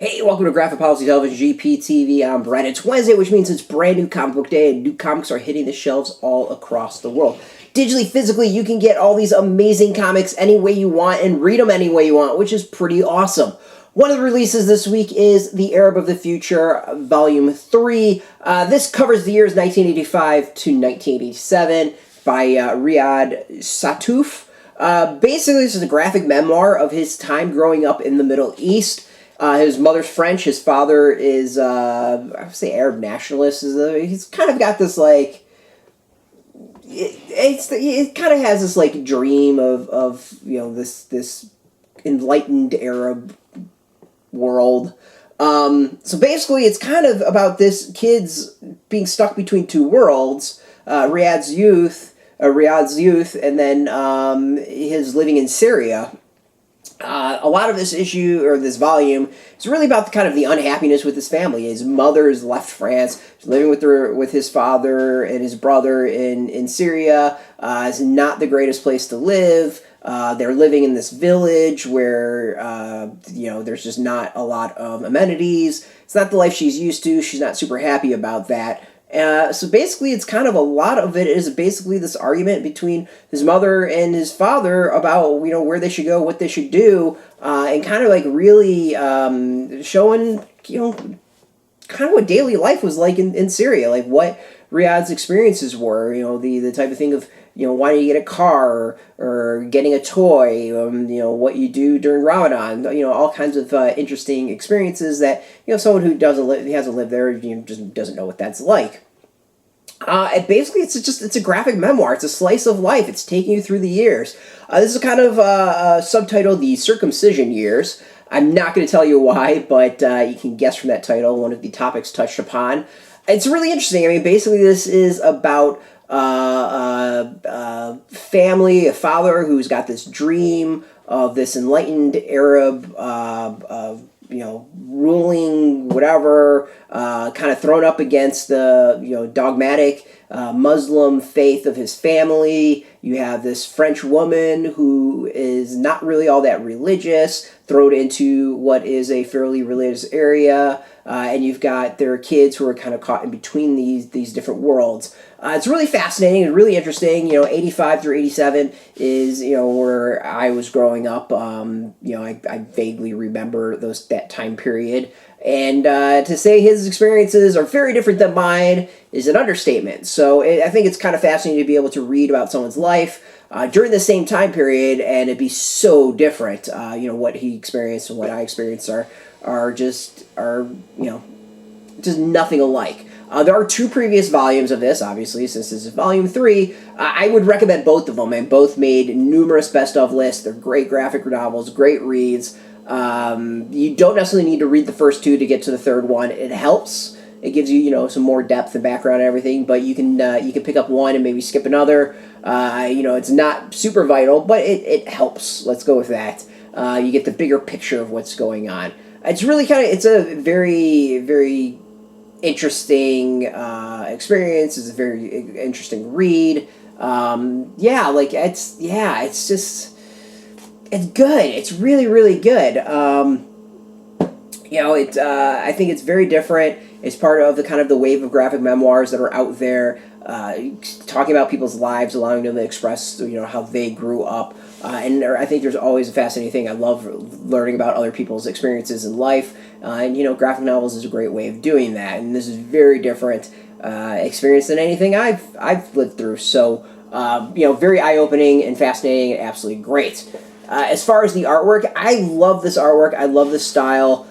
Hey, welcome to Graphic Policy Television GPTV. I'm Brett. It's Wednesday, which means it's brand new comic book day, and new comics are hitting the shelves all across the world. Digitally, physically, you can get all these amazing comics any way you want and read them any way you want, which is pretty awesome. One of the releases this week is The Arab of the Future, Volume 3. This covers the years 1985 to 1987 by Riad Sattouf. Basically, this is a graphic memoir of his time growing up in the Middle East. His mother's French. His father is, I would say, Arab nationalist. He's kind of got this, like, it kind of has this, like, dream of this enlightened Arab world. So basically, it's kind of about this kid's being stuck between two worlds, Riyad's youth, and then his living in Syria. A lot of this issue, or this volume, is really about the unhappiness with his family. His mother has left France. He's living with his father and his brother in Syria. It's not the greatest place to live. They're living in this village where, there's just not a lot of amenities. It's not the life she's used to. She's not super happy about that. So basically, it's kind of a lot of it is basically this argument between his mother and his father about, where they should go, what they should do, and kind of like really showing, kind of what daily life was like in Syria, like what Riyad's experiences were, the type of thing of, wanting to get a car or getting a toy, what you do during Ramadan, all kinds of interesting experiences that, someone who hasn't lived there, just doesn't know what that's like. And basically, it's a graphic memoir. It's a slice of life. It's taking you through the years. This is kind of subtitled The Circumcision Years. I'm not going to tell you why, but you can guess from that title one of the topics touched upon. It's really interesting. I mean, basically, this is about family, a father who's got this dream of this enlightened Arab, ruling whatever, kind of thrown up against the, dogmatic Muslim faith of his family. You have this French woman who is not really all that religious, thrown into what is a fairly religious area, and you've got their kids who are kind of caught in between these different worlds. It's really fascinating and really interesting. 85 through 87 is, where I was growing up. I vaguely remember that time period. And to say his experiences are very different than mine is an understatement. So I think it's kind of fascinating to be able to read about someone's life during the same time period, and it'd be so different. What he experienced and what I experienced are just nothing alike. There are two previous volumes of this, obviously, since this is volume 3. I would recommend both of them, and both made numerous best-of lists. They're great graphic novels, great reads. You don't necessarily need to read the first two to get to the third one. It helps. It gives you, some more depth and background and everything, but you can pick up one and maybe skip another. It's not super vital, but it helps. Let's go with that. You get the bigger picture of what's going on. It's really it's a very, very interesting experience. It's a very interesting read. It's good. It's really, really good. I think it's very different. It's part of the wave of graphic memoirs that are out there, talking about people's lives, allowing them to express, how they grew up. And I think there's always a fascinating thing. I love learning about other people's experiences in life. And graphic novels is a great way of doing that. And this is very different experience than anything I've lived through. So, very eye-opening and fascinating and absolutely great. As far as the artwork, I love this artwork. I love this style.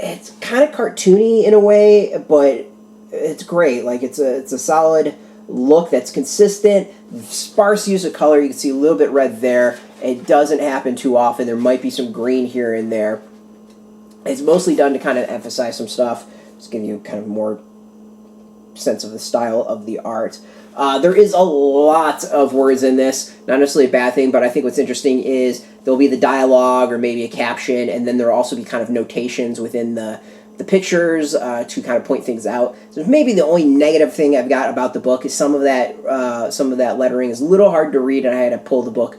It's kind of cartoony in a way, but it's great. Like, it's a solid look that's consistent. Sparse use of color. You can see a little bit red there. It doesn't happen too often. There might be some green here and there. It's mostly done to kind of emphasize some stuff. Just give you kind of more sense of the style of the art. There is a lot of words in this. Not necessarily a bad thing, but I think what's interesting is there'll be the dialogue or maybe a caption, and then there'll also be kind of notations within the pictures to kind of point things out. So maybe the only negative thing I've got about the book is some of that lettering is a little hard to read, and I had to pull the book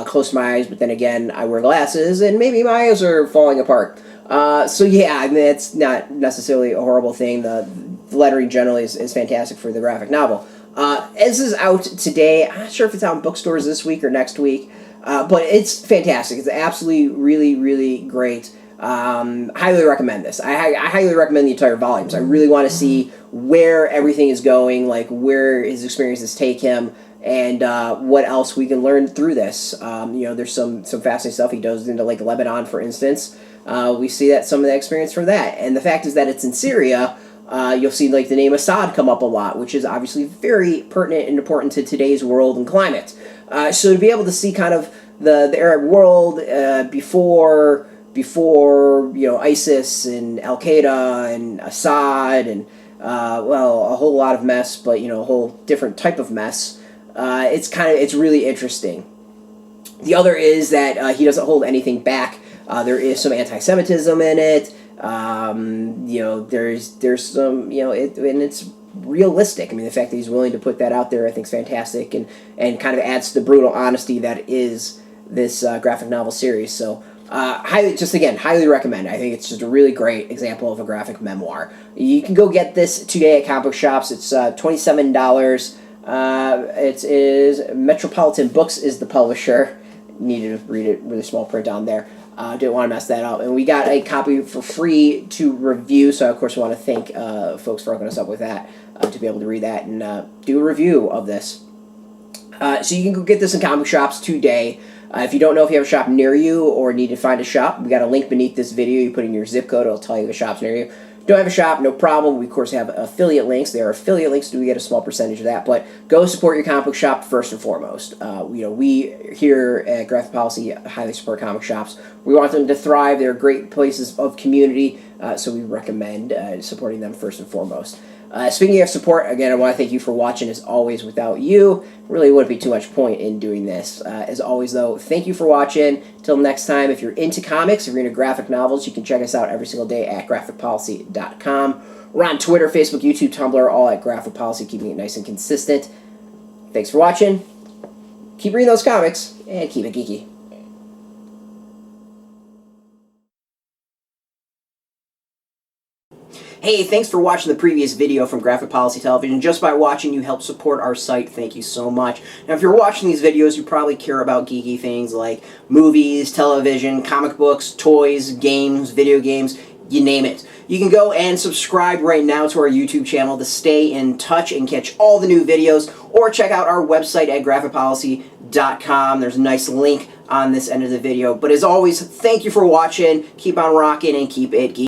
close to my eyes, but then again, I wear glasses, and maybe my eyes are falling apart. So yeah, I mean, it's not necessarily a horrible thing. The lettering generally is fantastic for the graphic novel. This is out today. I'm not sure if it's out in bookstores this week or next week, but it's fantastic. It's absolutely really, really great. Highly recommend this. I highly recommend the entire volumes. I really want to see where everything is going, like where his experiences take him, and what else we can learn through this. There's some fascinating stuff. He goes into like Lebanon, for instance. We see that some of the experience from that, and the fact is that it's in Syria. You'll see like the name Assad come up a lot, which is obviously very pertinent and important to today's world and climate. So to be able to see kind of the Arab world before ISIS and Al Qaeda and Assad and a whole lot of mess, but a whole different type of mess. It's really interesting. The other is that he doesn't hold anything back. There is some anti-Semitism in it. There's some, and it's realistic. I mean, the fact that he's willing to put that out there, I think, is fantastic, and kind of adds to the brutal honesty that is this graphic novel series. So, highly recommend. I think it's just a really great example of a graphic memoir. You can go get this today at comic book shops. It's $27. It is Metropolitan Books is the publisher. Needed to read it really small print down there. Didn't want to mess that up. And we got a copy for free to review, so of course we want to thank folks for hooking us up with that, to be able to read that and do a review of this. So you can go get this in comic shops today. If you don't know if you have a shop near you or need to find a shop, we got a link beneath this video. You put in your zip code, it'll tell you the shops near you. Don't have a shop, no problem. We, of course, have affiliate links. There are affiliate links. Do we get a small percentage of that? But go support your comic book shop first and foremost. We here at Graphic Policy highly support comic shops. We want them to thrive. They're great places of community, so we recommend supporting them first and foremost. Speaking of support, again, I want to thank you for watching. As always, without you, really wouldn't be too much point in doing this. As always, though, thank you for watching. Till next time, if you're into comics, if you're into graphic novels, you can check us out every single day at graphicpolicy.com. We're on Twitter, Facebook, YouTube, Tumblr, all at Graphic Policy, keeping it nice and consistent. Thanks for watching. Keep reading those comics, and keep it geeky. Hey, thanks for watching the previous video from Graphic Policy Television. Just by watching, you help support our site. Thank you so much. Now, if you're watching these videos, you probably care about geeky things like movies, television, comic books, toys, games, video games, you name it. You can go and subscribe right now to our YouTube channel to stay in touch and catch all the new videos, or check out our website at graphicpolicy.com. There's a nice link on this end of the video. But as always, thank you for watching. Keep on rocking and keep it geeky.